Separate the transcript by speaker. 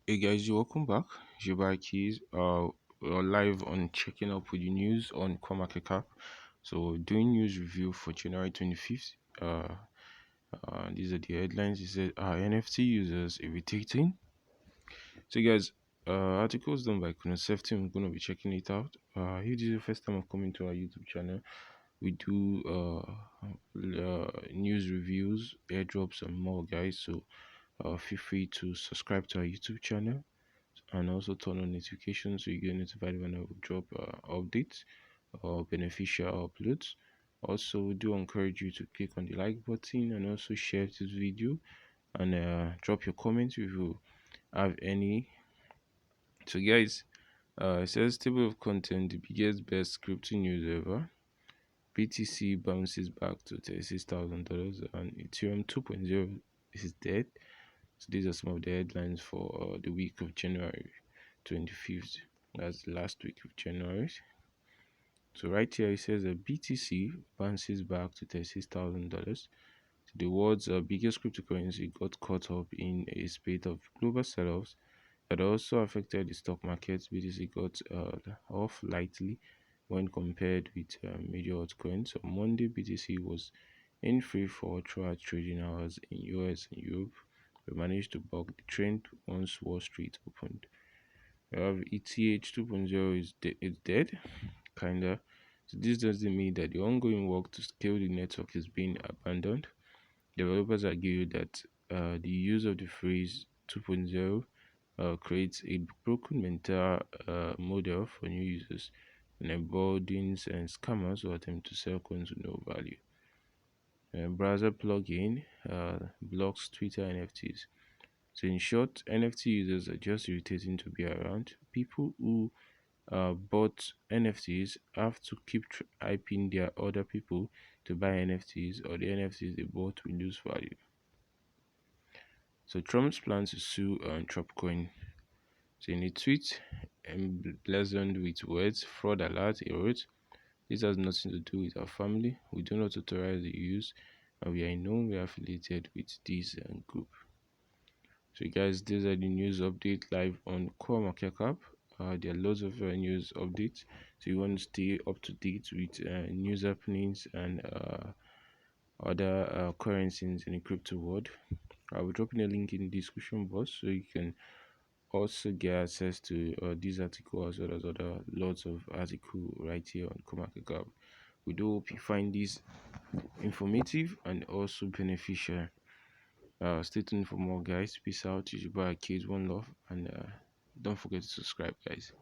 Speaker 1: Hey guys, you're welcome back. It's your boy Keys. We're live on checking up with the news on CoinMarketCap. So doing news review for January 25th. These are the headlines. It said NFT users irritating. So guys, articles done by Safety. I'm gonna be checking it out. If this is the first time I'm coming to our YouTube channel, we do news reviews, airdrops, and more, guys. So feel free to subscribe to our YouTube channel and also turn on notifications so you get notified when I will drop updates or beneficial uploads. Also, we do encourage you to click on the like button and also share this video and drop your comments if you have any. So, guys, it says table of content: the biggest best crypto news ever. BTC bounces back to $36,000 and Ethereum 2.0 is dead. So these are some of the headlines for the week of January 25th. That's the last week of January. So right here it says that BTC bounces back to $36,000. The world's biggest cryptocurrency got caught up in a spate of global sell-offs that also affected the stock market. BTC got off lightly when compared with major altcoins. On Monday, BTC was in free fall throughout trading hours in US and Europe. We managed to buck the trend once Wall Street opened. We have ETH 2.0 is dead, kinda. So this doesn't mean that the ongoing work to scale the network is being abandoned. Developers argue that the use of the phrase 2.0 creates a broken mental model for new users and emboldens and scammers who attempt to sell coins with no value. Browser plugin blocks Twitter NFTs. So in short, NFT users are just irritating to be around. People who bought NFTs have to keep hyping their other people to buy NFTs, or the NFTs they bought will lose value. So Trump's plans to sue Tropcoin. So in a tweet emblazoned with words "fraud alert," he wrote, "This has nothing to do with our family. We do not authorize the use, and we are in no way affiliated with this group." So guys, these are the news update live on CoinMarketCap. There are loads of news updates, so you want to stay up to date with news happenings and other currencies in the crypto world. I will drop in a link in the description box so you can also get access to this article as well as other lots of article right here on CoinMarketCap. We do hope you find this informative and also beneficial. Stay tuned for more, guys. Peace out. It's your boy Kids, one love, and don't forget to subscribe, guys.